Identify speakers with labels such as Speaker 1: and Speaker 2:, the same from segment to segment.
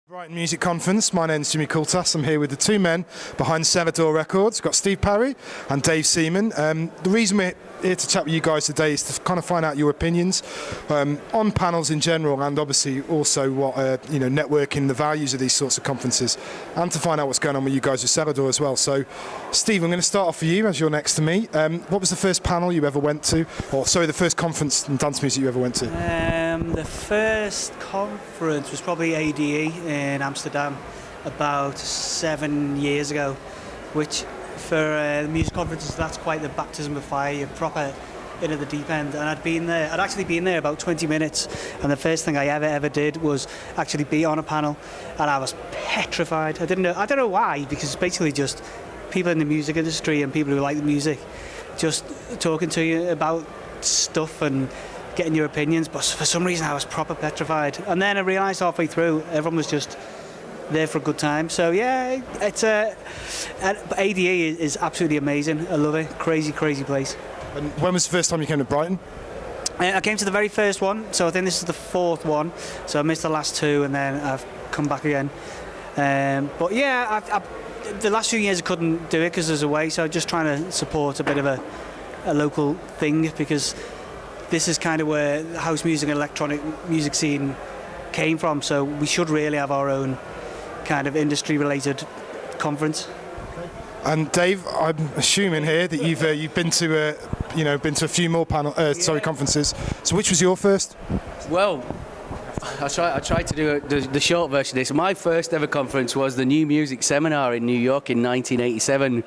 Speaker 1: Brighton Music Conference. My name's Jimmy Coultas. I'm here with the two men behind Selador Records. We've got Steve Parry and Dave Seaman. The reason we're here to chat with you guys today is to kind of find out your opinions on panels in general, and obviously also what networking, the values of these sorts of conferences, and to find out what's going on with you guys with Selador as well. So, Steve, I'm going to start off for you as you're next to me. What was the first panel you ever went to, or sorry, the first conference in dance music you ever went to?
Speaker 2: The first conference was probably ADE in Amsterdam about 7 years ago, which for the music conferences, that's quite the baptism of fire. You're proper into the deep end, and I'd actually been there about 20 minutes, and the first thing I ever did was actually be on a panel, and I was petrified. I don't know why, because it's basically just people in the music industry and people who like the music just talking to you about stuff and getting your opinions, but for some reason I was proper petrified. And then I realised halfway through everyone was just there for a good time. So yeah, it's ADE is absolutely amazing. I love it. Crazy place.
Speaker 1: And when was the first time you came to Brighton?
Speaker 2: I came to the very first one, so I think this is the fourth one. So I missed the last two, and then I've come back again. But yeah, the last few years I couldn't do it because there's away, so I'm just trying to support a bit of a local thing, because this is kind of where the house music and electronic music scene came from, so we should really have our own kind of industry-related conference.
Speaker 1: And Dave, I'm assuming here that you've been to a few more conferences. So which was your first?
Speaker 3: Well, I tried to do the short version of this. My first ever conference was the New Music Seminar in New York in 1987,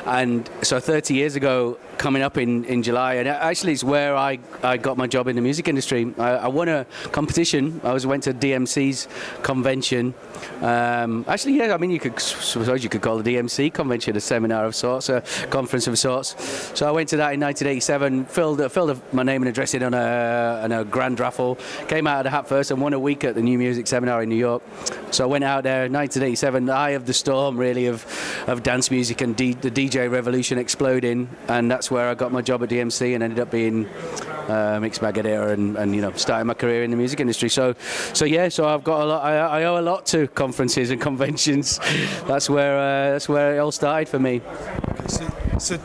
Speaker 3: and so 30 years ago, coming up in July, and actually it's where I got my job in the music industry. I won a competition. I went to DMC's convention. Actually, yeah, I mean, suppose you could call the DMC convention a seminar of sorts, a conference of sorts. So I went to that in 1987, filled my name and address in on a grand raffle, came out of the hat first and won a week at the New Music Seminar in New York. So I went out there, 1987, the eye of the storm really of dance music and the DJ revolution exploding, and that's where I got my job at DMC and ended up being mixed bag editor and starting my career in the music industry. So I've got a lot. I owe a lot to conferences and conventions. That's where it all started for me.
Speaker 1: Okay, so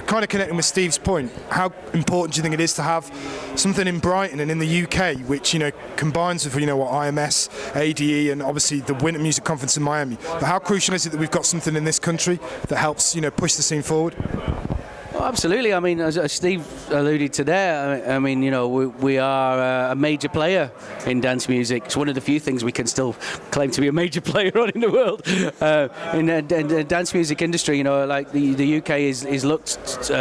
Speaker 1: kind of connecting with Steve's point, how important do you think it is to have something in Brighton and in the UK which combines with what IMS, ADE, and obviously the Winter Music Conference in Miami? But how crucial is it that we've got something in this country that helps push the scene forward?
Speaker 3: Well, absolutely. I mean, as Steve alluded to there, I mean, we are a major player in dance music. It's one of the few things we can still claim to be a major player on in the world. In the dance music industry, like the UK is looked,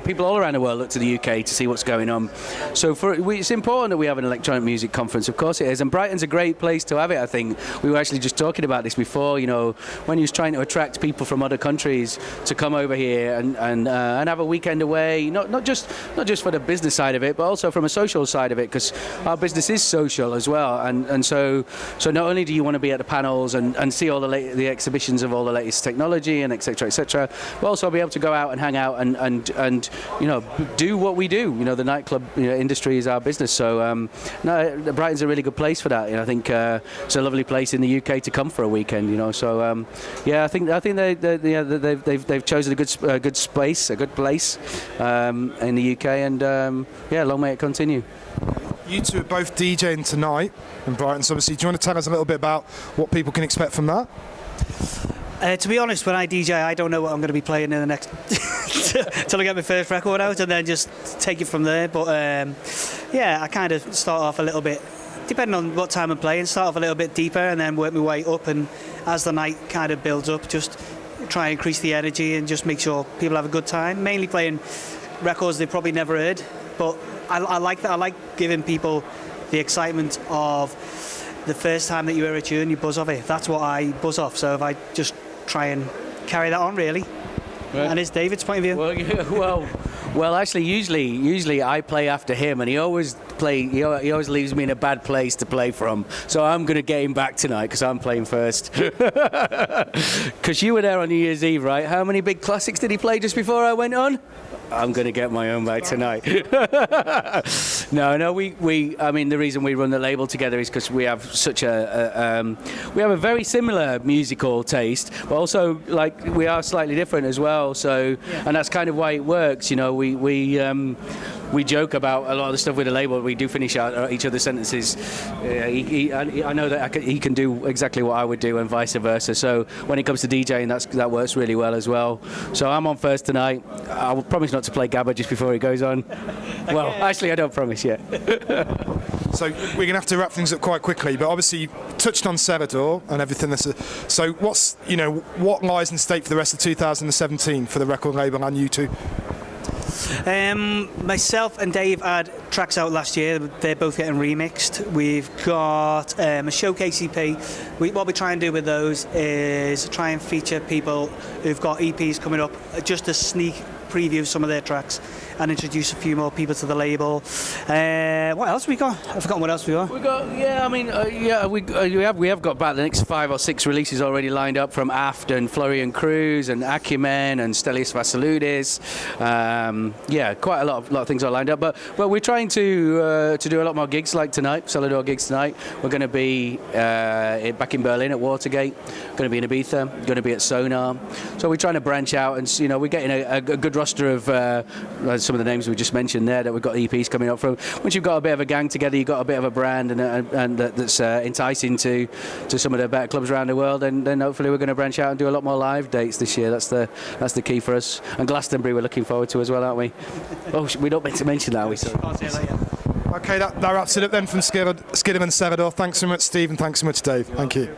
Speaker 3: people all around the world look to the UK to see what's going on. So it's important that we have an electronic music conference. Of course it is. And Brighton's a great place to have it, I think. We were actually just talking about this before, when he was trying to attract people from other countries to come over here and have a weekend away, not just for the business side of it, but also from a social side of it, because our business is social as well, and so not only do you want to be at the panels and see all the exhibitions of all the latest technology and etc, but also be able to go out and hang out and do what we do. The nightclub industry is our business, so Brighton's a really good place for that. I think it's a lovely place in the UK to come for a weekend. So I think they've chosen a good space, a good place in the UK, and long may it continue.
Speaker 1: You two are both DJing tonight in Brighton, so obviously do you want to tell us a little bit about what people can expect from that?
Speaker 2: To be honest, when I DJ, I don't know what I'm going to be playing in the next till I get my first record out, and then just take it from there. But I kind of start off a little bit, depending on what time I'm playing, start off a little bit deeper and then work my way up, and as the night kind of builds up, just try and increase the energy and just make sure people have a good time. Mainly playing records they've probably never heard, but I like that. I like giving people the excitement of the first time that you hear a tune, you buzz off it. That's what I buzz off. So if I just try and carry that on, really. Right. And it's David's point of view.
Speaker 3: Well, actually, usually I play after him, and he always leaves me in a bad place to play from. So I'm going to get him back tonight because I'm playing first. Because you were there on New Year's Eve, right? How many big classics did he play just before I went on? I'm going to get my own back tonight. No, I mean, the reason we run the label together is because we have such we have a very similar musical taste, but also like we are slightly different as well. So, and that's kind of why it works. You know, we joke about a lot of the stuff with the label. We do finish out each other's sentences. I know that he can do exactly what I would do, and vice versa. So when it comes to DJing, that works really well as well. So I'm on first tonight. I will promise not to play Gabba just before he goes on. Well, actually, I don't promise yet.
Speaker 1: So we're going to have to wrap things up quite quickly, but obviously you touched on Selador and everything. So what lies in state for the rest of 2017 for the record label and you two?
Speaker 2: Myself and Dave had tracks out last year. They're both getting remixed. We've got a showcase EP. What we try and do with those is try and feature people who've got EPs coming up, just a sneak preview of some of their tracks, and introduce a few more people to the label. What else we got? I've forgotten what else we got.
Speaker 3: We have got about the next 5 or 6 releases already lined up from Aft and Florian Cruz and Acumen and Stelios Vassiliadis. Quite a lot of things are lined up. But we're trying to do a lot more gigs like tonight, Selador gigs tonight. We're going to be back in Berlin at Watergate. Going to be in Ibiza. Going to be at Sonar. So we're trying to branch out, and we're getting a good roster of some of the names we just mentioned there that we've got EPs coming up from. Once you've got a bit of a gang together, you've got a bit of a brand and that's enticing to some of the better clubs around the world, and then hopefully we're going to branch out and do a lot more live dates this year. That's the key for us. And Glastonbury we're looking forward to as well, aren't we? Oh, we don't meant to mention that, are we?
Speaker 2: I'll see you later.
Speaker 1: Okay, that wraps it up then from Skiddle and Selador. Thanks so much, Steve, and thanks so much, Dave. Thank you.